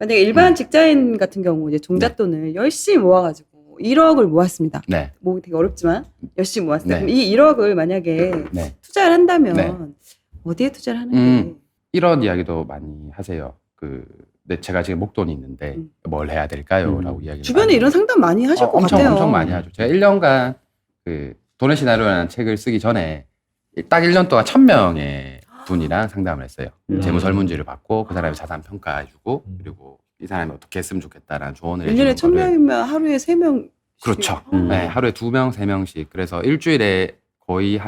만약에 일반 직장인 같은 경우 이제 종잣돈을 열심히 모아가지고 1억을 모았습니다. 네. 뭐 되게 어렵지만 열심히 모았어요. 네. 그럼 이 1억을 만약에 네. 투자를 한다면 네. 어디에 투자를 하는 게? 이런 이야기도 많이 하세요. 제가 지금 목돈이 있는데 뭘 해야 될까요? 라고 이야기를 주변에 많이 이런 상담 많이 하실 것 같아요. 엄청 많이 하죠. 제가 1년간 돈의 시나리오라는 책을 쓰기 전에 딱 1년 동안 1000명의 분이랑 상담을 했어요. 재무 설문지를 받고 그 사람의 자산 평가해주고 그리고 이 사람이 어떻게 했으면 좋겠다라는 조언을 1년에 해주는 거를. 1000명이면 하루에 3명. 그렇죠. 네, 하루에 2명, 3명씩. 그래서 일주일에 거의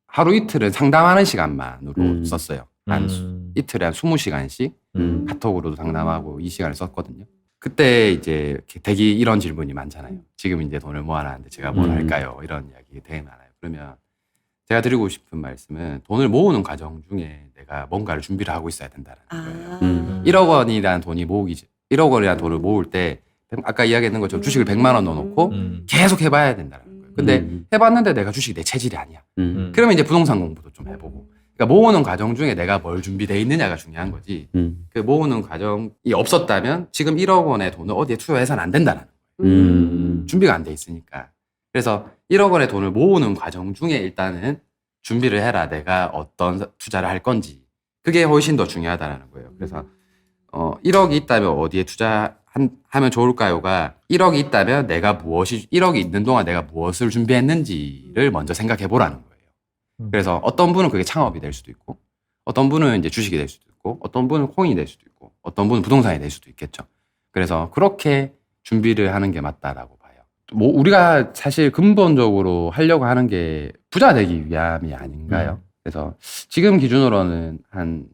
하루 이틀은 상담하는 시간만으로 썼어요. 이틀에 한 20시간씩 카톡으로도 상담하고 이 시간을 썼거든요. 그때 이제 대기 이런 질문이 많잖아요. 지금 이제 돈을 모아놨는데 제가 뭘 할까요? 이런 이야기 되게 많아요. 그러면 제가 드리고 싶은 말씀은 돈을 모으는 과정 중에 내가 뭔가를 준비를 하고 있어야 된다는 거예요. 1억 원이라는 돈이 1억 원이라는 돈을 모을 때 아까 이야기했던 것처럼 주식을 100만 원 넣어놓고 계속 해봐야 된다는 거예요. 근데 해봤는데 내가 주식이 내 체질이 아니야. 그러면 이제 부동산 공부도 좀 해보고. 그러니까 모으는 과정 중에 내가 뭘 준비되어 있느냐가 중요한 거지. 그 모으는 과정이 없었다면 지금 1억 원의 돈을 어디에 투여해서는 안 된다는 거예요. 준비가 안 돼 있으니까. 그래서 1억 원의 돈을 모으는 과정 중에 일단은 준비를 해라. 내가 어떤 투자를 할 건지. 그게 훨씬 더 중요하다는 거예요. 그래서 1억이 있다면 어디에 투자하면 좋을까요가 1억이 있다면 1억이 있는 동안 내가 무엇을 준비했는지를 먼저 생각해 보라는 거예요. 그래서 어떤 분은 그게 창업이 될 수도 있고 어떤 분은 이제 주식이 될 수도 있고 어떤 분은 코인이 될 수도 있고 어떤 분은 부동산이 될 수도 있겠죠. 그래서 그렇게 준비를 하는 게 맞다라고 봐요. 뭐 우리가 사실 근본적으로 하려고 하는 게 부자 되기 위함이 아닌가요? 그래서 지금 기준으로는 한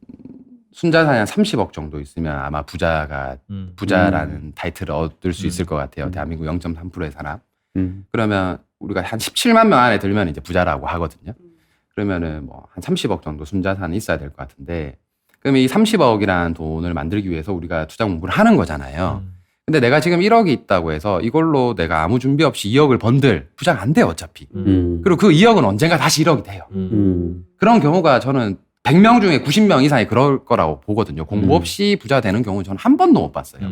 순자산이 한 30억 정도 있으면 아마 부자라는 타이틀을 얻을 수 있을 것 같아요. 대한민국 0.3%의 사람. 그러면 우리가 한 17만 명 안에 들면 이제 부자라고 하거든요. 그러면은 뭐 한 30억 정도 순자산이 있어야 될 것 같은데, 그럼 이 30억이라는 돈을 만들기 위해서 우리가 투자 공부를 하는 거잖아요. 근데 내가 지금 1억이 있다고 해서 이걸로 내가 아무 준비 없이 2억을 번들 부자가 안 돼요, 어차피. 그리고 그 2억은 언젠가 다시 1억이 돼요. 그런 경우가 저는 100명 중에 90명 이상이 그럴 거라고 보거든요. 공부 없이 부자 되는 경우는 저는 한 번도 못 봤어요.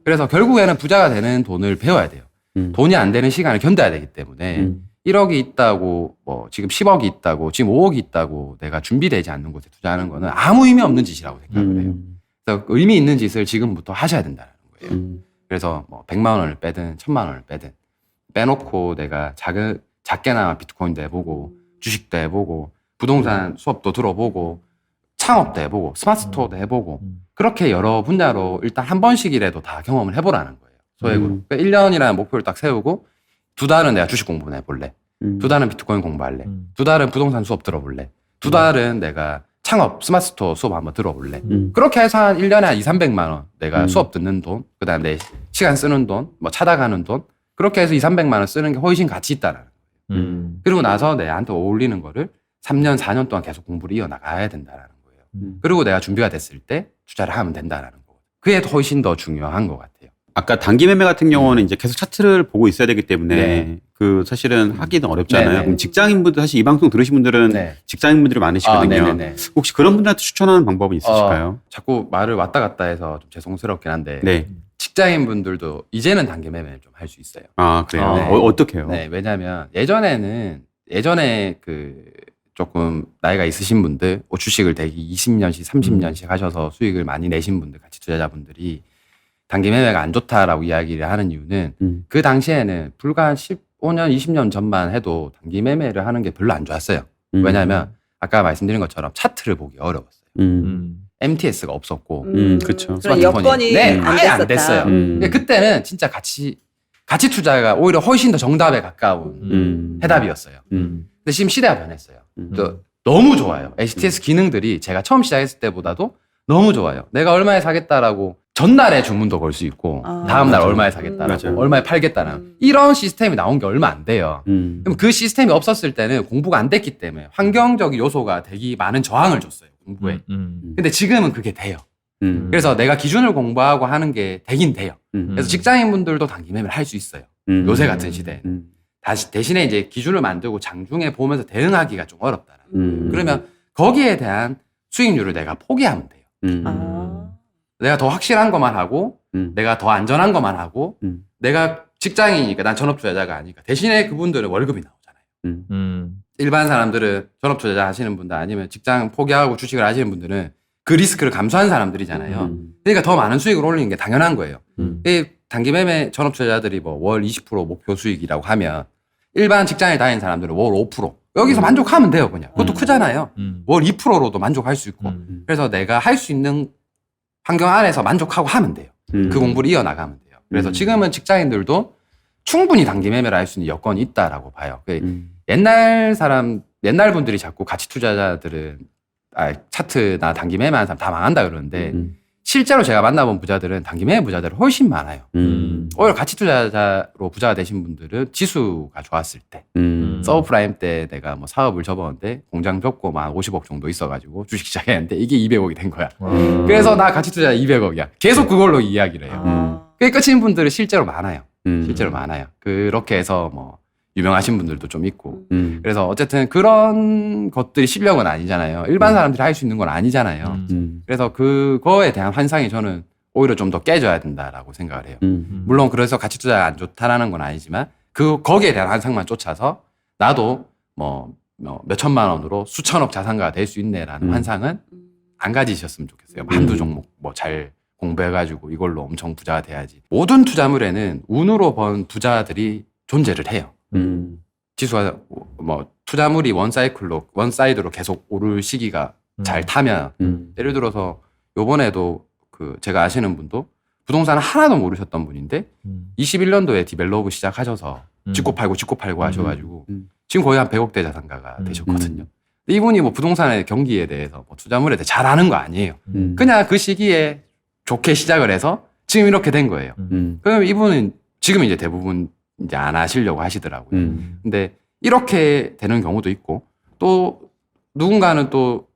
그래서 결국에는 부자가 되는 돈을 배워야 돼요. 돈이 안 되는 시간을 견뎌야 되기 때문에 1억이 있다고 뭐 지금 10억이 있다고 지금 5억이 있다고 내가 준비되지 않는 곳에 투자하는 거는 아무 의미 없는 짓이라고 생각을 해요. 그래서 의미 있는 짓을 지금부터 하셔야 된다는 거예요. 그래서 뭐 100만 원을 빼든 1000만 원을 빼든 빼놓고 내가 작게나마 비트코인도 해보고 주식도 해보고 부동산 수업도 들어보고 창업도 해보고 스마트스토어도 해보고 그렇게 여러 분야로 일단 한 번씩이라도 다 경험을 해보라는 거예요. 소액으로. 그러니까 1년이라는 목표를 딱 세우고 2달은 내가 주식 공부를 해볼래. 2달은 비트코인 공부할래. 2달은 부동산 수업 들어볼래. 2달은 내가 창업 스마트스토어 수업 한번 들어볼래. 그렇게 해서 한 1년에 한 200~300만 원 내가 수업 듣는 돈, 그 다음에 내 시간 쓰는 돈, 뭐 찾아가는 돈, 그렇게 해서 200~300만 원 쓰는 게 훨씬 가치 있다는 거예요. 그리고 나서 내한테 어울리는 거를 3년, 4년 동안 계속 공부를 이어나가야 된다는 거예요. 그리고 내가 준비가 됐을 때 투자를 하면 된다는 거고. 그게 훨씬 더 중요한 것 같아요. 아까 단기 매매 같은 경우는 이제 계속 차트를 보고 있어야 되기 때문에 그 사실은 하기는 어렵잖아요. 그럼 직장인분들, 사실 이 방송 들으신 분들은 직장인분들이 많으시거든요. 혹시 그런 분들한테 추천하는 방법은 있으실까요? 자꾸 말을 왔다 갔다 해서 좀 죄송스럽긴 한데 직장인분들도 이제는 단기 매매를 좀 할 수 있어요. 아, 그래요? 어떻게 해요? 네, 왜냐하면 예전에 조금 나이가 있으신 분들, 주식을 대기 20년씩, 30년씩 하셔서 수익을 많이 내신 분들, 같이 투자자분들이 단기 매매가 안 좋다라고 이야기를 하는 이유는 그 당시에는 불과 한 15년, 20년 전만 해도 단기 매매를 하는 게 별로 안 좋았어요. 왜냐하면 아까 말씀드린 것처럼 차트를 보기 어려웠어요. MTS가 없었고, 그렇죠. 여건이 아예 안 됐어요. 그때는 진짜 가치 투자가 오히려 훨씬 더 정답에 가까운 해답이었어요. 근데 지금 시대가 변했어요. 너무 좋아요. HTS 기능들이 제가 처음 시작했을 때보다도 너무 좋아요. 내가 얼마에 사겠다라고 전날에 주문도 걸 수 있고 다음날 얼마에 사겠다라고 얼마에 팔겠다라는 이런 시스템이 나온 게 얼마 안 돼요. 그럼 그 시스템이 없었을 때는 공부가 안 됐기 때문에 환경적 요소가 되게 많은 저항을 줬어요. 공부에. 근데 지금은 그게 돼요. 그래서 내가 기준을 공부하고 하는 게 되긴 돼요. 그래서 직장인분들도 단기 매매를 할 수 있어요. 요새 같은 시대에. 대신에 이제 기준을 만들고 장중에 보면서 대응하기가 좀 어렵다라는 거예요. 그러면 거기에 대한 수익률을 내가 포기하면 돼요. 내가 더 확실한 것만 하고 내가 더 안전한 것만 하고 내가 직장인이니까 난 전업투자자가 아니니까 대신에 그분들은 월급이 나오잖아요. 일반 사람들은 전업투자자 하시는 분들 아니면 직장 포기하고 주식을 하시는 분들은 그 리스크를 감수한 사람들이잖아요. 그러니까 더 많은 수익을 올리는 게 당연한 거예요. 이 단기 매매 전업투자자들이 뭐 월 20% 목표 수익이라고 하면 일반 직장에 다니는 사람들은 월 5% 여기서 만족하면 돼요. 그냥 그것도 크잖아요. 월 2%로도 만족할 수 있고 그래서 내가 할 수 있는 환경 안에서 만족하고 하면 돼요. 그 공부를 이어나가면 돼요. 그래서 지금은 직장인들도 충분히 단기 매매를 할 수 있는 여건이 있다라고 봐요. 옛날 분들이 자꾸 가치 투자자들은 차트나 단기 매매하는 사람 다 망한다 그러는데 실제로 제가 만나본 부자들은 단기 매매 부자들은 훨씬 많아요. 오히려 가치 투자자로 부자가 되신 분들은 지수가 좋았을 때 서브프라임 때 내가 뭐 사업을 접었는데 공장 접고 막 50억 정도 있어가지고 주식 시작했는데 이게 200억이 된 거야. 그래서 나 가치 투자자 200억이야. 계속 그걸로 이야기를 해요. 그게 끝인 분들은 실제로 많아요. 실제로 많아요. 그렇게 해서 뭐 유명하신 분들도 좀 있고. 그래서 어쨌든 그런 것들이 실력은 아니잖아요. 일반 사람들이 할 수 있는 건 아니잖아요. 그래서 그거에 대한 환상이 저는 오히려 좀 더 깨져야 된다라고 생각을 해요. 물론 그래서 가치 투자가 안 좋다라는 건 아니지만 거기에 대한 환상만 쫓아서 나도 뭐 몇천만 원으로 수천억 자산가가 될 수 있네라는 환상은 안 가지셨으면 좋겠어요. 한두 종목 뭐 잘 공부해가지고 이걸로 엄청 부자가 돼야지. 모든 투자물에는 운으로 번 부자들이 존재를 해요. 지수가 뭐 투자물이 원사이드로 계속 오를 시기가 잘 타면 예를 들어서 요번에도 그 제가 아시는 분도 부동산 하나도 모르셨던 분인데 21년도에 디벨롭을 시작하셔서 짓고 팔고 하셔가지고 지금 거의 한 100억대 자산가가 되셨거든요. 근데 이분이 뭐 부동산의 경기에 대해서 뭐 투자물에 대해 잘 아는 거 아니에요. 그냥 그 시기에 좋게 시작을 해서 지금 이렇게 된 거예요. 그럼 이분은 지금 이제 대부분 이제 안 하시려고 하시더라고요. 근데 이렇게 되는 경우도 있고 또 누군가는 또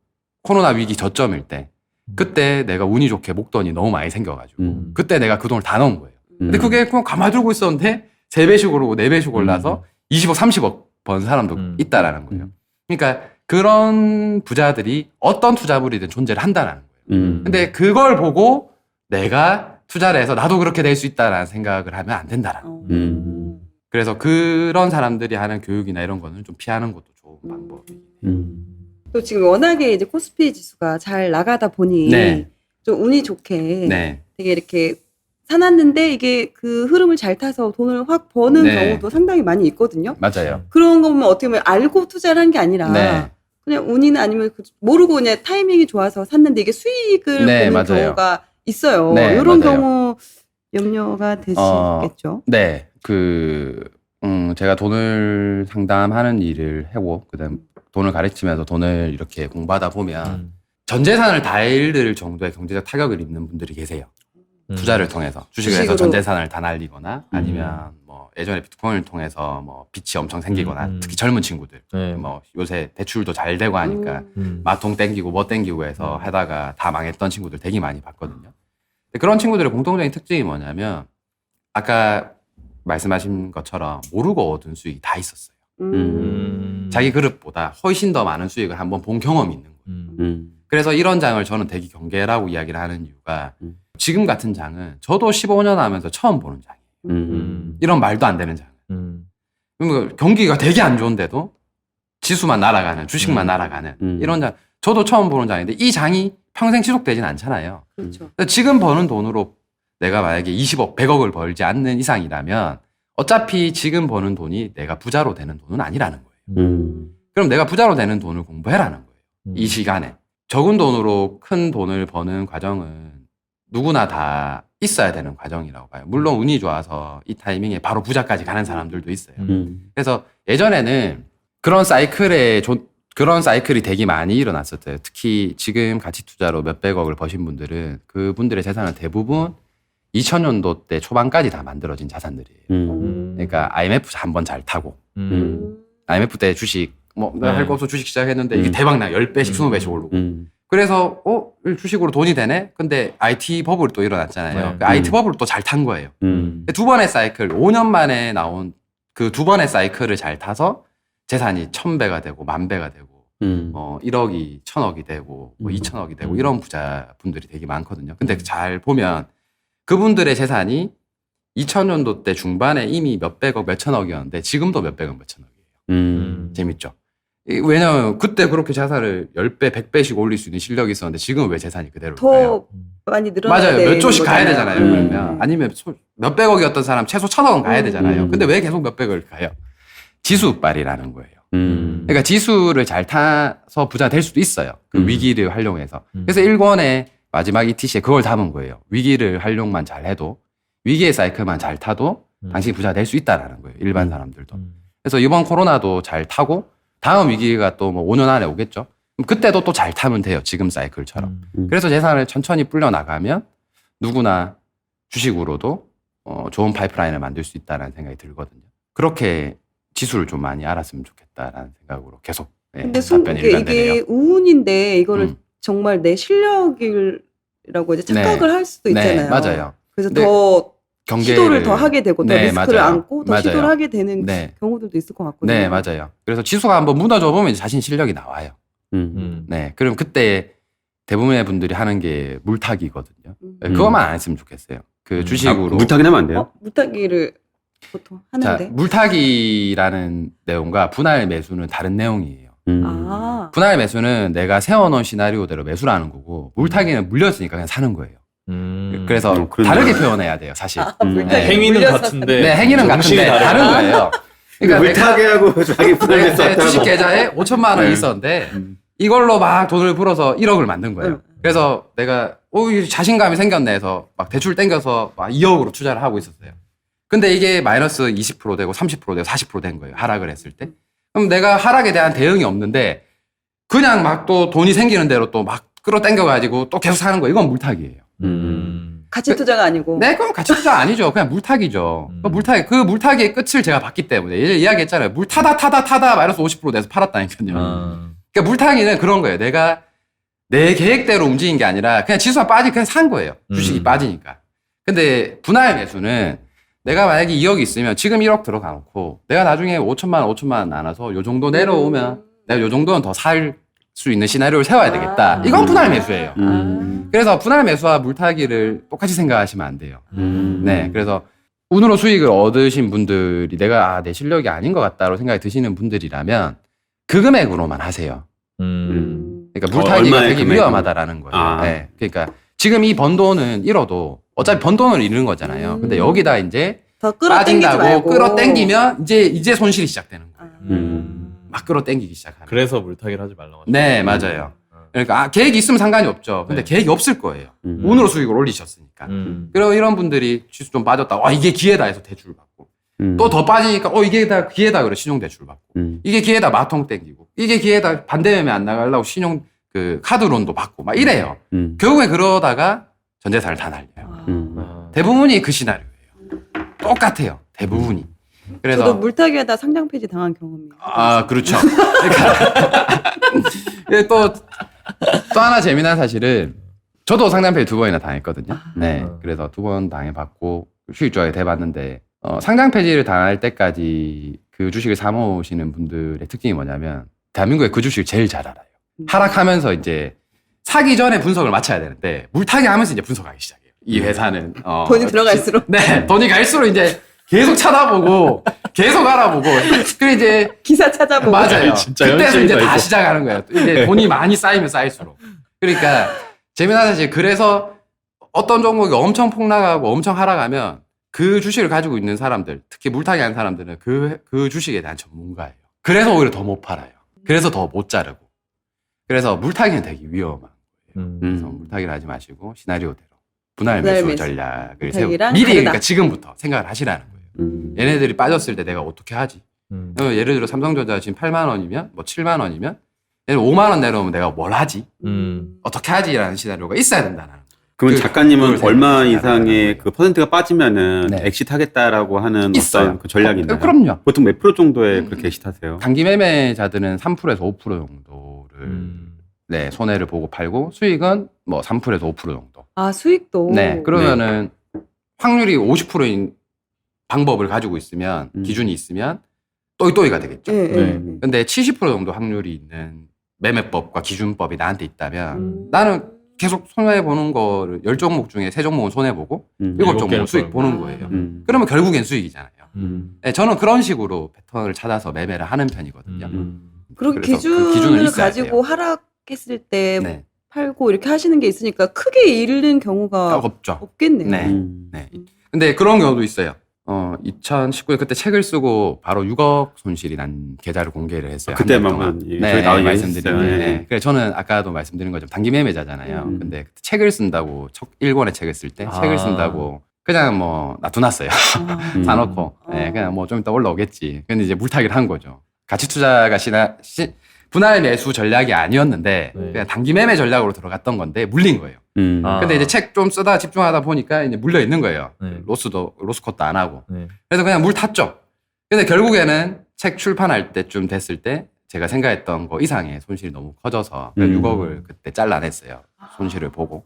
코로나 위기 저점일 때 그때 내가 운이 좋게 목돈이 너무 많이 생겨가지고 그때 내가 그 돈을 다 넣은 거예요. 근데 그게 그냥 가만두고 있었는데 3배씩 오르고 4배씩 올라서 20억, 30억 번 사람도 있다라는 거예요. 그러니까 그런 부자들이 어떤 투자물이든 존재를 한다라는 거예요. 근데 그걸 보고 내가 투자를 해서 나도 그렇게 될 수 있다라는 생각을 하면 안 된다라는 거예요. 그래서 그런 사람들이 하는 교육이나 이런 거는 좀 피하는 것도 좋은 방법이에요. 또 지금 워낙에 이제 코스피 지수가 잘 나가다 보니 네. 좀 운이 좋게 네. 되게 이렇게 사놨는데 이게 그 흐름을 잘 타서 돈을 확 버는 네. 경우도 상당히 많이 있거든요. 맞아요. 그런 거 보면 어떻게 보면 알고 투자를 한 게 아니라 네. 그냥 운이나 아니면 모르고 그냥 타이밍이 좋아서 샀는데 이게 수익을 네, 보는 맞아요. 경우가 있어요. 네, 이런 맞아요. 경우 염려가 되시겠죠. 네. 제가 돈을 상담하는 일을 하고, 그다음 돈을 가르치면서 돈을 이렇게 공부하다 보면 전 재산을 다 잃을 정도의 경제적 타격을 입는 분들이 계세요. 투자를 통해서. 주식을 해서 전 재산을 다 날리거나 아니면 뭐 예전에 비트코인을 통해서 뭐 빚이 엄청 생기거나 특히 젊은 친구들. 뭐 요새 대출도 잘 되고 하니까 마통 땡기고 뭐 땡기고 해서 하다가 다 망했던 친구들 되게 많이 봤거든요. 근데 그런 친구들의 공통적인 특징이 뭐냐면 아까 말씀하신 것처럼 모르고 얻은 수익이 다 있었어요. 자기 그릇보다 훨씬 더 많은 수익을 한번 본 경험이 있는 거예요. 그래서 이런 장을 저는 대기 경계라고 이야기를 하는 이유가 지금 같은 장은 저도 15년 하면서 처음 보는 장이에요. 이런 말도 안 되는 장은. 그러니까 경기가 되게 안 좋은데도 지수만 날아가는, 주식만 날아가는 이런 장, 저도 처음 보는 장인데 이 장이 평생 지속되진 않잖아요. 그렇죠. 지금 버는 돈으로 내가 만약에 20억, 100억을 벌지 않는 이상이라면 어차피 지금 버는 돈이 내가 부자로 되는 돈은 아니라는 거예요. 그럼 내가 부자로 되는 돈을 공부해라는 거예요. 이 시간에. 적은 돈으로 큰 돈을 버는 과정은 누구나 다 있어야 되는 과정이라고 봐요. 물론 운이 좋아서 이 타이밍에 바로 부자까지 가는 사람들도 있어요. 그래서 예전에는 그런 사이클이 되게 많이 일어났었어요. 특히 지금 가치 투자로 몇백억을 버신 분들은 그분들의 재산은 대부분 2000년도 때 초반까지 다 만들어진 자산들이에요. 그러니까 IMF 한번 잘 타고 IMF 때 주식 할 거 없어 주식 시작했는데 이게 대박 나 10배씩 20배씩 오르고 그래서 주식으로 돈이 되네? 근데 IT 버블이 또 일어났잖아요. 그 IT 버블을 또 잘 탄 거예요. 두 번의 사이클 5년 만에 나온 그 두 번의 사이클을 잘 타서 재산이 1000배가 되고 10,000배가 되고 뭐 1억이 1,000억이 되고 뭐 2,000억이 되고 이런 부자분들이 되게 많거든요. 근데 잘 보면 그분들의 재산이 2000년도 때 중반에 이미 몇백억, 몇천억이었는데 지금도 몇백억, 몇천억이에요. 재밌죠? 왜냐면 그때 그렇게 자산을 10배, 100배씩 올릴 수 있는 실력이 있었는데 지금은 왜 재산이 그대로일까요? 더 많이 늘어나야 맞아요. 몇 조씩 가야 거잖아요. 되잖아요. 그러면 아니면 몇백억이었던 사람 최소 1,000억은 가야 되잖아요. 근데 왜 계속 몇백억을 가요? 지수빨이라는 거예요. 그러니까 지수를 잘 타서 부자 될 수도 있어요. 그 위기를 활용해서. 그래서 일권의 마지막 ETC에 그걸 담은 거예요. 위기를 활용만 잘 해도 위기의 사이클만 잘 타도 당신이 부자 될 수 있다라는 거예요. 일반 사람들도. 그래서 이번 코로나도 잘 타고 다음 위기가 또 뭐 5년 안에 오겠죠. 그럼 그때도 또 잘 타면 돼요. 지금 사이클처럼. 그래서 재산을 천천히 불려 나가면 누구나 주식으로도 좋은 파이프라인을 만들 수 있다는 생각이 들거든요. 그렇게 지수를 좀 많이 알았으면 좋겠다라는 생각으로 계속 근데 답변이 이게 일관되네요. 우운인데 이거를 정말 내 실력이라고 이제 착각을 할 수도 있잖아요. 네, 맞아요. 그래서 더 시도를 더 하게 되고 더 네, 리스크를 맞아요. 안고 더 맞아요. 시도를 하게 되는 네. 경우들도 있을 것 같거든요. 네, 맞아요. 그래서 지수가 한번 무너져 보면 이제 자신 실력이 나와요. 네, 그럼 그때 대부분의 분들이 하는 게 물타기거든요. 그것만 안 했으면 좋겠어요. 그 주식으로 물타기 하면 안 돼요? 물타기를 보통 하는데. 자, 물타기라는 내용과 분할 매수는 다른 내용이에요. 아, 분할 매수는 내가 세워놓은 시나리오대로 매수를 하는 거고 물타기는 물렸으니까 그냥 사는 거예요. 그래서 그런 다르게 거예요. 표현해야 돼요, 사실. 물타기. 행위는 물려서 같은데 네, 행위는 정신이 같은데 다른 거예요. 그러니까 물타기하고 자기 분할 내 매수하고 주식 계좌에 5천만 원이 있었는데 이걸로 막 돈을 벌어서 1억을 만든 거예요. 그래서 내가 자신감이 생겼네 해서 막 대출 땡겨서 막 2억으로 투자를 하고 있었어요. 근데 이게 마이너스 20% 되고 30% 되고 40%된 거예요. 하락을 했을 때. 그럼 내가 하락에 대한 대응이 없는데 그냥 막 또 돈이 생기는 대로 또 막 끌어당겨가지고 또 계속 사는 거예요. 이건 물타기예요. 가치 투자가 아니고. 네, 그럼 가치 투자 아니죠. 그냥 물타기죠. 그 물타기의 끝을 제가 봤기 때문에 예전에 이야기했잖아요. 물 타다 마이너스 50% 돼서 팔았다니까요. 그러니까 물타기는 그런 거예요. 내가 내 계획대로 움직인 게 아니라 그냥 지수가 그냥 산 거예요. 주식이 빠지니까. 근데 분할 매수는 내가 만약에 2억이 있으면 지금 1억 들어가 놓고 내가 나중에 5천만 원 나눠서 요 정도 내려오면 내가 요 정도는 더 살 수 있는 시나리오를 세워야 되겠다. 이건 분할 매수예요. 그래서 분할 매수와 물타기를 똑같이 생각하시면 안 돼요. 네, 그래서 운으로 수익을 얻으신 분들이 내가 내 실력이 아닌 것 같다고 생각이 드시는 분들이라면 그 금액으로만 하세요. 그러니까 물타기가 얼마의 되게 금액으로? 위험하다라는 거예요. 네, 그러니까 지금 이 번 돈은 잃어도 어차피 번 돈을 잃는 거잖아요. 근데 여기다 이제 더 끌어당기지 빠진다고 말고. 끌어당기면 이제 손실이 시작되는 거예요. 막 끌어당기기 시작하는. 그래서 물타기를 하지 말라고 하죠. 네, 맞아요. 그러니까 계획이 있으면 상관이 없죠. 근데 네. 계획이 없을 거예요. 운으로 수익을 올리셨으니까. 그리고 이런 분들이 지수 좀 빠졌다. 이게 기회다 해서 대출 받고. 또 더 빠지니까 이게 다 기회다 그래 신용 대출 받고. 이게 기회다 마통 땡기고. 이게 기회다 반대매매 안 나가려고 신용 카드론도 받고 막 이래요. 결국에 그러다가 전 재산을 다 날려요. 대부분이 그 시나리오예요. 똑같아요. 대부분이. 그래서 저도 물타기하다 상장 폐지 당한 경험이. 그렇죠. 그러니까 또 하나 재미난 사실은 저도 상장폐지 2번이나 당했거든요. 네, 그래서 2번 당해봤고 수익 조합에 대봤는데 상장폐지를 당할 때까지 그 주식을 사모으시는 분들의 특징이 뭐냐면 대한민국에 그 주식을 제일 잘 알아요. 하락하면서 이제 사기 전에 분석을 마쳐야 되는데 물타기 하면서 이제 분석하기 시작해요. 이 회사는 돈이 들어갈수록. 네, 돈이 갈수록 이제 계속 찾아보고 계속 알아보고 그리고 이제 기사 찾아보고. 맞아요. 진짜 그때서 이제 현실이다, 다 이거. 시작하는 거예요. 이제 돈이 많이 쌓이면 쌓일수록. 그러니까 재미난 사실 그래서 어떤 종목이 엄청 폭락하고 엄청 하락하면 그 주식을 가지고 있는 사람들, 특히 물타기 하는 사람들은 그 주식에 대한 전문가예요. 그래서 오히려 더 못 팔아요. 그래서 더 못 자르고. 그래서 물타기는 되게 위험한 거예요. 그래서 물타기를 하지 마시고 시나리오대로 분할 분할 매수 매수. 전략을 물타기랑 미리 다르다. 그러니까 지금부터 생각을 하시라는 거예요. 얘네들이 빠졌을 때 내가 어떻게 하지? 예를 들어 삼성전자 지금 8만 원이면 뭐 7만 원이면 얘는 5만 원 내려오면 내가 뭘 하지? 어떻게 하지라는 시나리오가 있어야 된다는 거예요. 그러면 작가님은 그걸 얼마 생각해야 이상의 그 퍼센트가 빠지면은 네. 엑시트하겠다라고 하는 있어요. 어떤 그 전략이 있나요? 그럼요. 보통 몇 프로 정도에 그렇게 엑시트하세요? 단기 매매자들은 3%에서 5% 정도를 네, 손해를 보고 팔고 수익은 뭐 3%에서 5% 정도. 수익도. 네, 그러면은 확률이 50%인 방법을 가지고 있으면 기준이 있으면 또이또이가 되겠죠. 네. 네. 근데 70% 정도 확률이 있는 매매법과 기준법이 나한테 있다면 나는 계속 손해보는 거를 10종목 중에 3종목은 손해보고 7종목은 수익 보는 거예요. 그러면 결국엔 수익이잖아요. 네, 저는 그런 식으로 패턴을 찾아서 매매를 하는 편이거든요. 그렇게 그래서 그 기준을 있어야 가지고 돼요. 하락했을 때 네. 팔고 이렇게 하시는 게 있으니까 크게 잃는 경우가 없죠. 없겠네요. 네. 네. 근데 그런 경우도 있어요. 2019년 그때 책을 쓰고 바로 6억 손실이 난 계좌를 공개를 했어요. 그때만 네, 나오게 말씀드리는데. 했어요. 네. 그래서 저는 아까도 말씀드린 것처럼 단기 매매자잖아요. 근데 그때 책을 쓴다고 첫 1권의 책을 쓸 때 책을 쓴다고 그냥 뭐 놔둬놨어요. 사놓고 네, 그냥 뭐 좀 이따 올라오겠지. 근데 이제 물타기를 한 거죠. 가치 투자가 분할 매수 전략이 아니었는데 그냥 단기 매매 전략으로 들어갔던 건데 물린 거예요. 근데 이제 책 좀 쓰다 집중하다 보니까 이제 물려 있는 거예요. 로스 컷도 안 하고. 그래서 그냥 물 탔죠. 근데 결국에는 책 출판할 때쯤 됐을 때 제가 생각했던 거 이상의 손실이 너무 커져서 6억을 그때 잘라냈어요. 손실을 보고.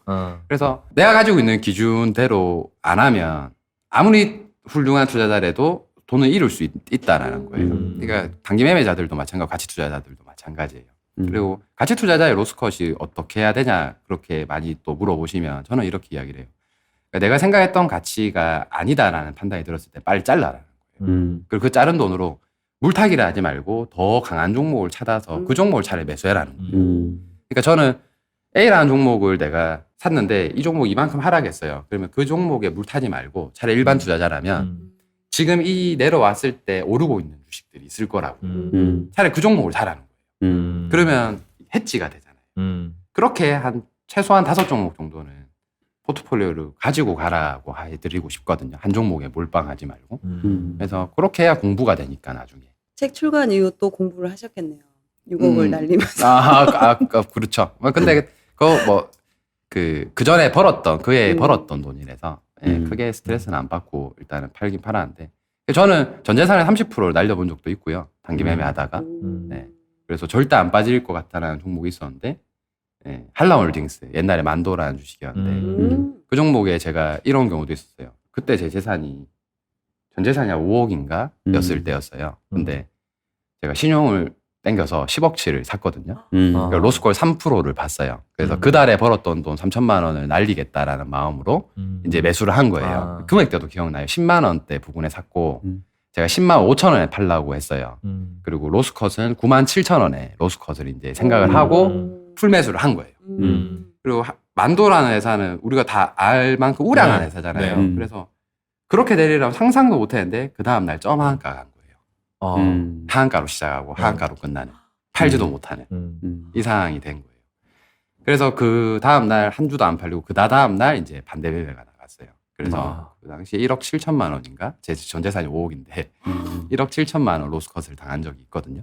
그래서 내가 가지고 있는 기준대로 안 하면 아무리 훌륭한 투자자라도 돈을 잃을 수 있다라는 거예요. 그러니까 단기 매매자들도 마찬가지고 가치 투자자들도 마찬가지예요. 그리고 가치 투자자의 로스컷이 어떻게 해야 되냐 그렇게 많이 또 물어보시면 저는 이렇게 이야기를 해요. 그러니까 내가 생각했던 가치가 아니다라는 판단이 들었을 때 빨리 잘라라는 거예요. 그리고 그 자른 돈으로 물타기를 하지 말고 더 강한 종목을 찾아서 그 종목을 차라리 매수해라는 거예요. 그러니까 저는 A라는 종목을 내가 샀는데 이 종목 이만큼 하락했어요. 그러면 그 종목에 물타지 말고 차라리 일반 투자자라면 지금 이 내려왔을 때 오르고 있는 주식들이 있을 거라고. 차라리 그 종목을 사라는 거예요. 그러면 해지가 되잖아요. 그렇게 한 최소한 5종목 정도는 포트폴리오를 가지고 가라고 해드리고 싶거든요. 한 종목에 몰빵하지 말고. 그래서 그렇게 해야 공부가 되니까 나중에. 책 출간 이후 또 공부를 하셨겠네요. 6억을 날리면서. 그렇죠. 근데 그 전에 그해 벌었던 돈이라서 크게 스트레스는 안 받고 일단은 팔긴 팔았는데 저는 전 재산의 30%를 날려본 적도 있고요. 단기 매매하다가. 네. 그래서 절대 안 빠질 것 같다는 종목이 있었는데 한라홀딩스 옛날에 만도라는 주식이었는데 그 종목에 제가 이런 경우도 있었어요. 그때 제 재산이 전 재산이 5억인가 였을 때였어요. 근데 제가 신용을 땡겨서 10억치를 샀거든요. 그러니까 로스콜 3%를 봤어요. 그래서 그 달에 벌었던 돈 3천만 원을 날리겠다라는 마음으로 이제 매수를 한 거예요. 금액대도 기억나요. 10만 원대 부근에 샀고 제가 10만 5천 원에 팔라고 했어요. 그리고 로스컷은 9만 7천 원에 로스컷을 이제 생각을 하고 풀매수를 한 거예요. 그리고 만도라는 회사는 우리가 다 알 만큼 우량한 회사잖아요. 그래서 그렇게 내리라고 상상도 못 했는데 그 다음날 점하한가 간 거예요. 하한가로 시작하고 하한가로 끝나는. 팔지도 못하는 이 상황이 된 거예요. 그래서 그 다음날 한 주도 안 팔리고 그 다음날 이제 반대 매매가 나갔어요. 그래서 그 당시에 1억 7천만 원인가? 제 전 재산이 5억인데 1억 7천만 원 로스컷을 당한 적이 있거든요.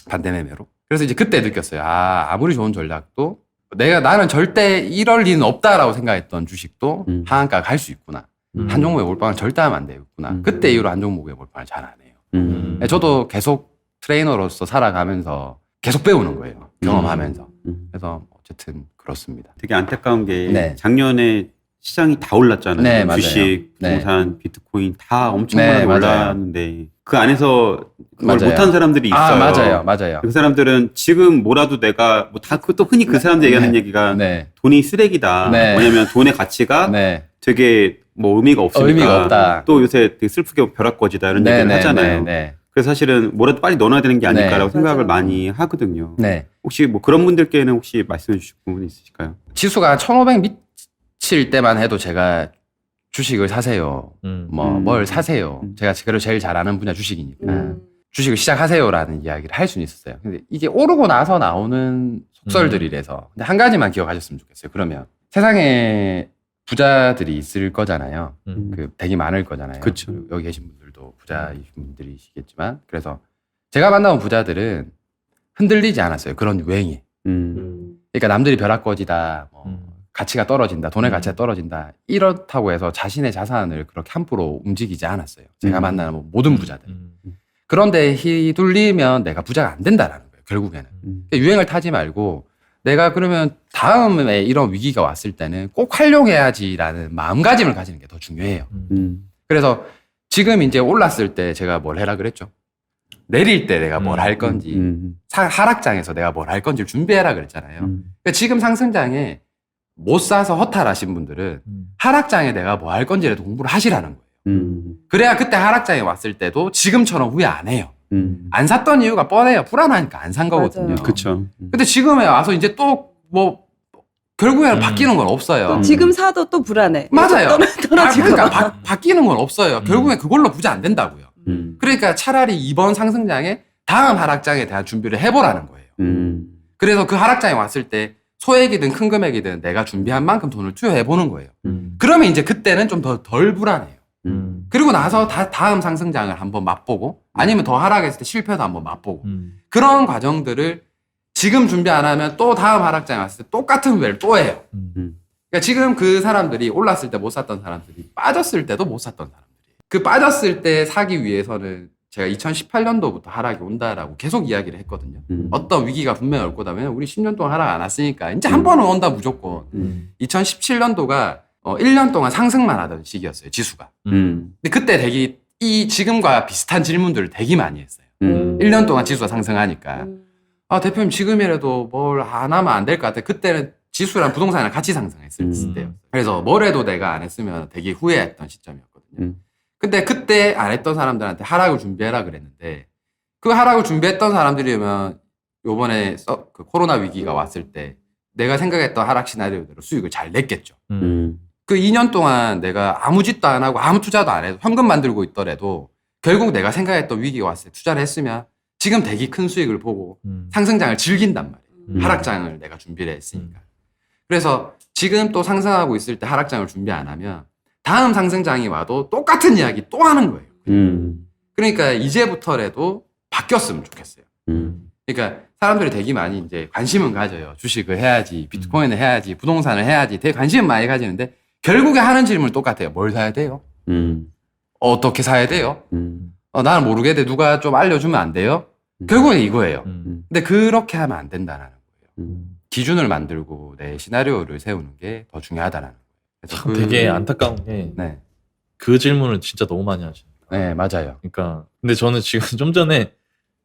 반대 매매로. 그래서 이제 그때 느꼈어요. 아무리 좋은 전략도 나는 절대 이럴 리는 없다라고 생각했던 주식도 하한가 갈 수 있구나. 한 종목에 몰빵을 절대 하면 안 되겠구나. 그때 이후로 한 종목에 몰빵을 잘 안 해요. 저도 계속 트레이너로서 살아가면서 계속 배우는 거예요. 경험하면서. 그래서 어쨌든 그렇습니다. 되게 안타까운 게 작년에 시장이 다 올랐잖아요. 네, 맞아요. 주식, 부동산, 비트코인 다 엄청 많이 맞아요. 올랐는데 그 안에서 그걸 맞아요. 못한 사람들이 있어요. 맞아요. 그 사람들은 지금 뭐라도 내가 뭐 다 그것도 흔히 그 사람들 얘기하는 얘기가 돈이 쓰레기다. 뭐냐면 돈의 가치가 되게 뭐 의미가 없으니까 의미가 없다. 또 요새 되게 슬프게 벼락거지다 이런 얘기를 하잖아요. 그래서 사실은 뭐라도 빨리 넣어놔야 되는 게 아닐까라고 생각을 많이 하거든요. 혹시 뭐 그런 분들께는 혹시 말씀해 주실 부분이 있으실까요? 지수가 1500 미칠 때만 해도 제가 주식을 사세요. 뭘 사세요. 제가 그걸 제일 잘 아는 분야 주식이니까. 주식을 시작하세요라는 이야기를 할 수는 있었어요. 근데 이게 오르고 나서 나오는 속설들이라서. 근데 한 가지만 기억하셨으면 좋겠어요. 그러면 세상에 부자들이 있을 거잖아요. 되게 많을 거잖아요. 그쵸. 여기 계신 분들도 부자이신 분들이시겠지만. 그래서 제가 만나본 부자들은 흔들리지 않았어요. 그런 유행에. 그러니까 남들이 벼락거지다. 가치가 떨어진다. 돈의 가치가 떨어진다. 이렇다고 해서 자신의 자산을 그렇게 함부로 움직이지 않았어요. 제가 만나는 모든 부자들. 그런데 휘둘리면 내가 부자가 안 된다라는 거예요. 결국에는. 유행을 타지 말고 내가 그러면 다음에 이런 위기가 왔을 때는 꼭 활용해야지라는 마음가짐을 가지는 게 더 중요해요. 그래서 지금 이제 올랐을 때 제가 뭘 해라 그랬죠? 내릴 때 내가 뭘 할 건지 하락장에서 내가 뭘 할 건지를 준비해라 그랬잖아요. 그러니까 지금 상승장에 못 사서 허탈하신 분들은 하락장에 내가 뭐 할 건지라도 공부를 하시라는 거예요. 그래야 그때 하락장에 왔을 때도 지금처럼 후회 안 해요. 안 샀던 이유가 뻔해요. 불안하니까 안 산 거거든요. 그렇죠. 근데 지금에 와서 이제 또 뭐 결국에는 바뀌는 건 없어요. 또 지금 사도 또 불안해. 맞아요. 떨어질까 봐. 그러니까 바뀌는 건 없어요. 결국엔 그걸로 부자 안 된다고요. 그러니까 차라리 이번 상승장에 다음 하락장에 대한 준비를 해보라는 거예요. 그래서 그 하락장에 왔을 때 소액이든 큰 금액이든 내가 준비한 만큼 돈을 투여해보는 거예요. 그러면 이제 그때는 좀 덜 불안해요. 그리고 나서 다음 상승장을 한번 맛보고 아니면 더 하락했을 때 실패도 한번 맛보고 그런 과정들을 지금 준비 안 하면 또 다음 하락장에 왔을 때 똑같은 후회를 또 해요. 그러니까 지금 그 사람들이 올랐을 때 못 샀던 사람들이 빠졌을 때도 못 샀던 사람들이에요. 그 빠졌을 때 사기 위해서는 제가 2018년도부터 하락이 온다라고 계속 이야기를 했거든요. 어떤 위기가 분명히 올 거다. 왜냐면 우리 10년 동안 하락 안 왔으니까 이제 한 번은 온다 무조건. 2017년도가 1년 동안 상승만 하던 시기였어요. 지수가. 근데 그때 되게 지금과 비슷한 질문들을 되게 많이 했어요. 1년 동안 지수가 상승하니까. 아, 대표님 지금이라도 뭘 안 하면 안 될 것 같아. 그때는 지수랑 부동산이랑 같이 상승했을 때요. 그래서 뭘 해도 내가 안 했으면 되게 후회했던 시점이었거든요. 근데 그때 안 했던 사람들한테 하락을 준비해라 그랬는데 그 하락을 준비했던 사람들이면 요번에 그 코로나 위기가 왔을 때 내가 생각했던 하락 시나리오대로 수익을 잘 냈겠죠. 그 2년 동안 내가 아무 짓도 안 하고 아무 투자도 안 해도 현금 만들고 있더라도 결국 내가 생각했던 위기가 왔을 때 투자를 했으면 지금 되게 큰 수익을 보고 상승장을 즐긴단 말이에요. 하락장을 내가 준비를 했으니까. 그래서 지금 또 상승하고 있을 때 하락장을 준비 안 하면 다음 상승장이 와도 똑같은 이야기 또 하는 거예요. 그러니까 이제부터라도 바뀌었으면 좋겠어요. 그러니까 사람들이 되게 많이 이제 관심은 가져요. 주식을 해야지, 비트코인을 해야지, 부동산을 해야지 되게 관심은 많이 가지는데 결국에 하는 질문은 똑같아요. 뭘 사야 돼요? 어떻게 사야 돼요? 나는 모르겠는데 누가 좀 알려주면 안 돼요? 결국엔 이거예요. 근데 그렇게 하면 안 된다는 거예요. 기준을 만들고 내 시나리오를 세우는 게 더 중요하다는 거예요. 그래서 참 되게 안타까운 게 그 질문을 진짜 너무 많이 하시니까. 네, 맞아요. 그러니까 근데 저는 지금 좀 전에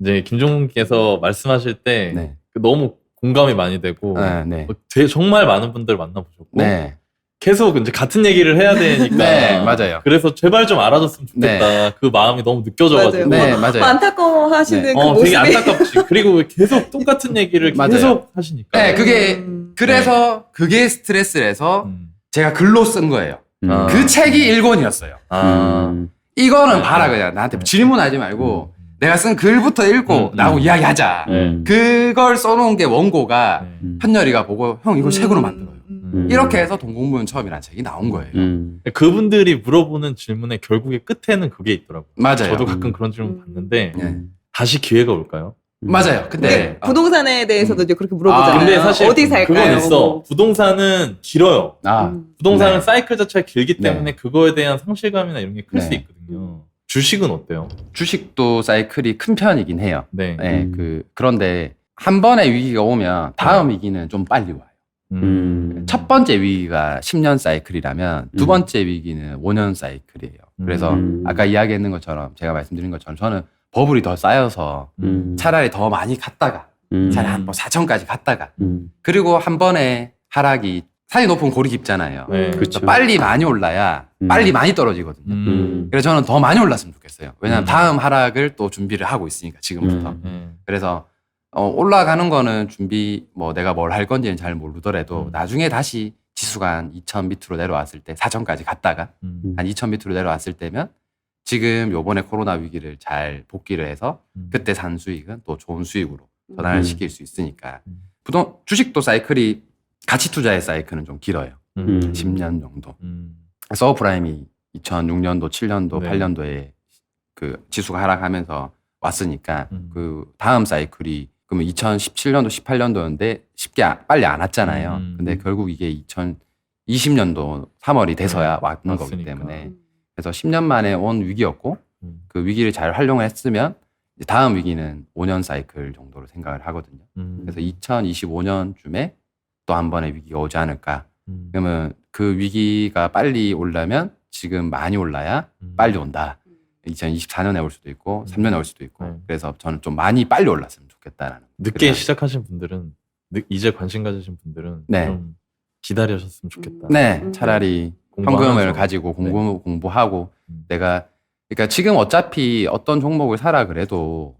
이제 김종국께서 말씀하실 때 너무 공감이 많이 되고 되게 정말 많은 분들 만나보셨고 계속 이제 같은 얘기를 해야 되니까 맞아요. 그래서 제발 좀 알아줬으면 좋겠다. 그 마음이 너무 느껴져가지고 맞아요. 안타까워하시는 그 모습이 되게 안타깝지. 그리고 계속 똑같은 얘기를 계속 하시니까. 네, 그래서 그게 스트레스라서 제가 글로 쓴 거예요. 그 책이 1권이었어요. 이거는 봐라 그냥 나한테 질문하지 말고 내가 쓴 글부터 읽고 나하고 이야기하자. 그걸 써놓은 게 원고가 현열이가 보고 형 이거 책으로 만들어요. 이렇게 해서 동공무용 처음이라는 책이 나온 거예요. 그분들이 물어보는 질문의 결국에 끝에는 그게 있더라고요. 맞아요. 저도 가끔 그런 질문 받는데 다시 기회가 올까요? 맞아요. 근데 부동산에 대해서도 이제 그렇게 물어보잖아요. 근데 사실 어디 살까요? 그건 있어. 부동산은 길어요. 부동산은 사이클 자체가 길기 때문에 그거에 대한 상실감이나 이런 게 클 수 있거든요. 주식은 어때요? 주식도 사이클이 큰 편이긴 해요. 네. 그런데 한 번의 위기가 오면 다음 위기는 좀 빨리 와요. 첫 번째 위기가 10년 사이클이라면 두 번째 위기는 5년 사이클이에요. 그래서 아까 이야기했는 것처럼 제가 말씀드린 것처럼 저는 버블이 더 쌓여서 차라리 더 많이 갔다가 차라리 한 4천까지 갔다가 그리고 한 번에 하락이 산이 높으면 골이 깊잖아요. 그렇죠. 빨리 많이 올라야 빨리 많이 떨어지거든요. 그래서 저는 더 많이 올랐으면 좋겠어요. 왜냐하면 다음 하락을 또 준비를 하고 있으니까 지금부터. 그래서 올라가는 거는 준비 내가 뭘 할 건지는 잘 모르더라도 나중에 다시 지수가 한 2,000 밑으로 내려왔을 때 4,000까지 갔다가 한 2,000 밑으로 내려왔을 때면 지금 요번에 코로나 위기를 잘 복귀를 해서 그때 산 수익은 또 좋은 수익으로 전환을 시킬 수 있으니까 주식도 사이클이 가치 투자의 사이클은 좀 길어요. 10년 정도. 서브프라임이 2006년도, 7년도, 8년도에 그 지수가 하락하면서 왔으니까 그 다음 사이클이 그러면 2017년도, 18년도였는데 빨리 안 왔잖아요. 근데 결국 이게 2020년도 3월이 돼서야 왔는 거기 때문에 그래서 10년 만에 온 위기였고 그 위기를 잘 활용을 했으면 이제 다음 위기는 5년 사이클 정도로 생각을 하거든요. 그래서 2025년쯤에 또 한 번의 위기가 오지 않을까. 그러면 그 위기가 빨리 오려면 지금 많이 올라야 빨리 온다. 2024년에 올 수도 있고 3년에 올 수도 있고 그래서 저는 좀 많이 빨리 올랐으면 좋겠다라는. 늦게 시작하신 분들은 이제 관심 가지신 분들은 좀 기다리셨으면 좋겠다. 네, 차라리 현금을 가지고 공부하고 내가 그러니까 지금 어차피 어떤 종목을 사라 그래도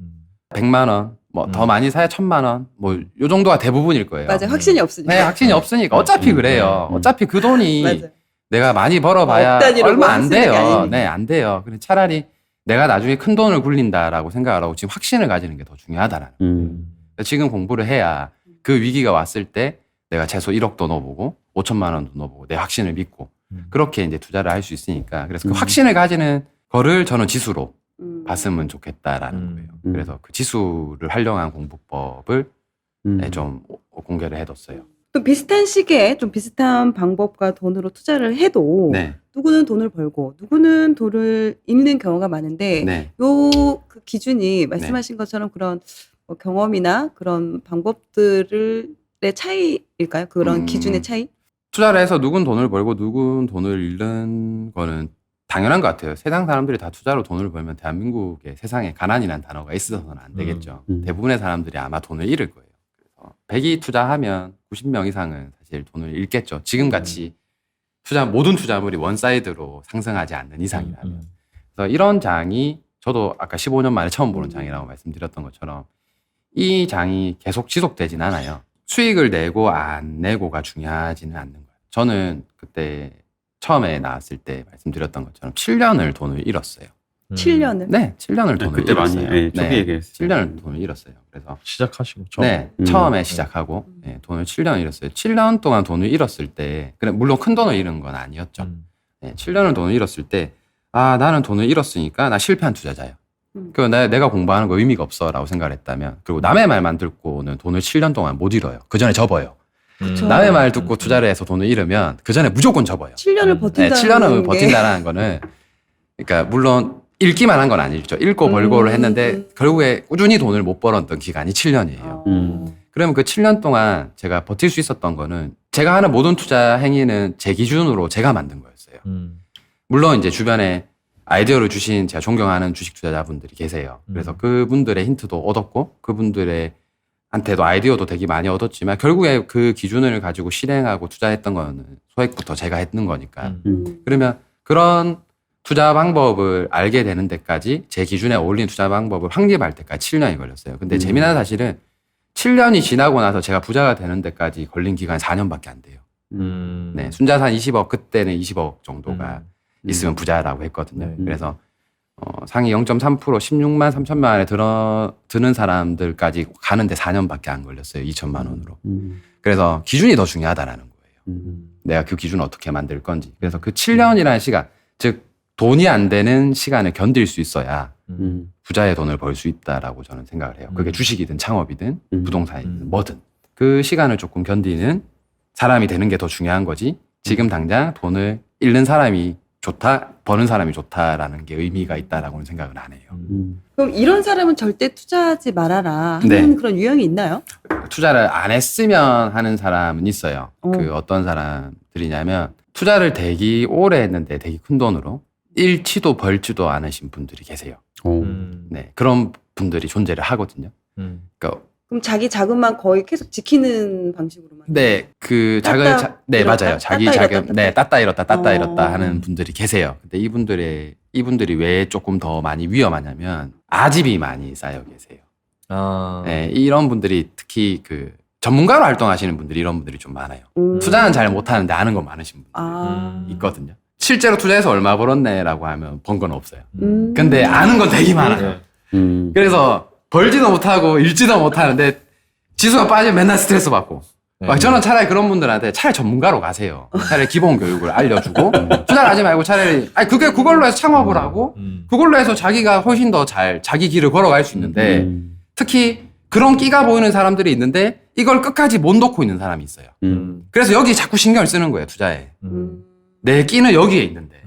100만 원, 뭐 더 많이 사야 1000만 원, 뭐 요 정도가 대부분일 거예요. 맞아요. 확신이 없으니까. 네, 확신이 없으니까 어차피 그래요. 어차피 그 돈이 맞아요. 내가 많이 벌어봐야 얼마 안 돼요. 네, 안 돼요. 그래 차라리 내가 나중에 큰 돈을 굴린다라고 생각을 하고 지금 확신을 가지는 게 더 중요하다라는 거예요. 지금 공부를 해야 그 위기가 왔을 때 내가 최소 1억도 넣어보고 5천만 원도 넣어보고 내 확신을 믿고 그렇게 이제 투자를 할 수 있으니까 그래서 그 확신을 가지는 거를 저는 지수로 봤으면 좋겠다라는 거예요. 그래서 그 지수를 활용한 공부법을 좀 공개를 해뒀어요. 또 비슷한 시기에 좀 비슷한 방법과 돈으로 투자를 해도 누구는 돈을 벌고 누구는 돈을 잃는 경우가 많은데 요 그 기준이 말씀하신 것처럼 그런 뭐 경험이나 그런 방법들의 차이일까요? 그런 기준의 차이? 투자를 해서 누군 돈을 벌고 누군 돈을 잃는 거는 당연한 것 같아요. 세상 사람들이 다 투자로 돈을 벌면 대한민국의 세상에 가난이라는 단어가 있어서는 안 되겠죠. 대부분의 사람들이 아마 돈을 잃을 거예요. 그래서 100이 투자하면 90명 이상은 사실 돈을 잃겠죠. 지금같이 모든 투자물이 원사이드로 상승하지 않는 이상이라면. 그래서 이런 장이 저도 아까 15년 만에 처음 보는 장이라고 말씀드렸던 것처럼 이 장이 계속 지속되진 않아요. 수익을 내고 안 내고가 중요하지는 않는 거예요. 저는 그때 처음에 나왔을 때 말씀드렸던 것처럼 7년을 돈을 잃었어요. 7년을? 네, 7년을 돈을 그때 잃었어요. 많이 초기 얘기했어요. 7년을 돈을 잃었어요. 그래서 시작하시고 처음. 네, 처음에 시작하고 돈을 7년 잃었어요. 7년 동안 돈을 잃었을 때, 물론 큰 돈을 잃은 건 아니었죠. 7년을 돈을 잃었을 때, 나는 돈을 잃었으니까 나 실패한 투자자예요. 내가 공부하는 거 의미가 없어라고 생각을 했다면, 그리고 남의 말만 듣고는 돈을 7년 동안 못 잃어요. 그 전에 접어요. 남의 말 듣고 투자를 해서 돈을 잃으면 그 전에 무조건 접어요. 7년을 버틴다는 7년을 버틴다는 거는 그러니까 물론 읽기만 한 건 아니죠. 읽고 벌고를 했는데 결국에 꾸준히 돈을 못 벌었던 기간이 7년이에요. 그러면 그 7년 동안 제가 버틸 수 있었던 거는 제가 하는 모든 투자 행위는 제 기준으로 제가 만든 거였어요. 물론 이제 주변에 아이디어를 주신 제가 존경하는 주식 투자자분들이 계세요. 그래서 그분들의 힌트도 얻었고 그분들한테도 아이디어도 되게 많이 얻었지만 결국에 그 기준을 가지고 실행하고 투자했던 거는 소액부터 제가 했는 거니까. 그러면 그런 투자 방법을 알게 되는 데까지 제 기준에 어울리는 투자 방법을 확립할 때까지 7년이 걸렸어요. 근데 재미난 사실은 7년이 지나고 나서 제가 부자가 되는 데까지 걸린 기간이 4년밖에 안 돼요. 네, 순자산 20억, 그때는 20억 정도가 있으면 부자라고 했거든요. 그래서 상위 0.3% 16만 3천만 원에 드는 사람들까지 가는데 4년밖에 안 걸렸어요. 2천만 원으로. 그래서 기준이 더 중요하다라는 거예요. 내가 그 기준을 어떻게 만들 건지. 그래서 그 7년이라는 시간, 즉 돈이 안 되는 시간을 견딜 수 있어야 부자의 돈을 벌 수 있다라고 저는 생각을 해요. 그게 주식이든 창업이든 부동산이든 뭐든. 그 시간을 조금 견디는 사람이 되는 게 더 중요한 거지. 지금 당장 돈을 잃는 사람이 좋다, 버는 사람이 좋다라는 게 의미가 있다라고는 생각은 안 해요. 그럼 이런 사람은 절대 투자하지 말아라 하는 그런 유형이 있나요? 투자를 안 했으면 하는 사람은 있어요. 그 어떤 사람들이냐면 투자를 되게 오래 했는데 되게 큰 돈으로 잃지도 벌지도 않으신 분들이 계세요. 네, 그런 분들이 존재를 하거든요. 그러니까 그럼 자기 자금만 거의 계속 지키는 방식으로만? 네, 그 자금을 맞아요. 자기 자금, 땄다 잃었다 하는 분들이 계세요. 근데 이분들이 왜 조금 더 많이 위험하냐면 아집이 많이 쌓여 계세요. 네, 이런 분들이 특히 그 전문가로 활동하시는 분들이 이런 분들이 좀 많아요. 투자는 잘 못하는데 아는 거 많으신 분들이 있거든요. 실제로 투자해서 얼마 벌었네라고 하면 번 건 없어요. 근데 아는 건 되게 많아요. 그래서 벌지도 못하고 잃지도 못하는데 지수가 빠지면 맨날 스트레스 받고. 저는 차라리 그런 분들한테 차라리 전문가로 가세요. 차라리 기본 교육을 알려주고 투자를 하지 말고 차라리 그걸로 해서 창업을 하고 그걸로 해서 자기가 훨씬 더 잘 자기 길을 걸어갈 수 있는데 특히 그런 끼가 보이는 사람들이 있는데 이걸 끝까지 못 놓고 있는 사람이 있어요. 그래서 여기 자꾸 신경을 쓰는 거예요, 투자에. 내 끼는 여기에 있는데.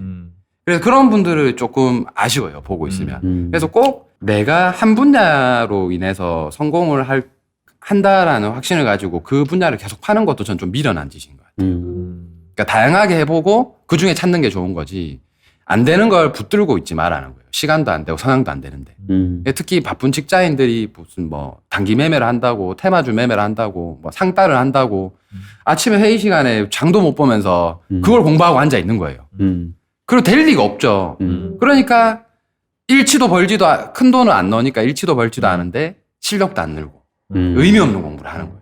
그래서 그런 분들을 조금 아쉬워요, 보고 있으면. 그래서 꼭 내가 한 분야로 인해서 성공을 한다라는 확신을 가지고 그 분야를 계속 파는 것도 전 좀 미련한 짓인 것 같아요. 그러니까 다양하게 해보고 그 중에 찾는 게 좋은 거지. 안 되는 걸 붙들고 있지 말라는 거예요. 시간도 안 되고 성향도 안 되는데. 특히 바쁜 직장인들이 무슨 뭐 단기 매매를 한다고 테마주 매매를 한다고 뭐 상따를 한다고 아침에 회의 시간에 장도 못 보면서 그걸 공부하고 앉아 있는 거예요. 그리고 될 리가 없죠. 그러니까 일치도 벌지도 큰 돈을 안 넣으니까 일치도 벌지도 않은데 실력도 안 늘고 의미 없는 공부를 하는 거예요.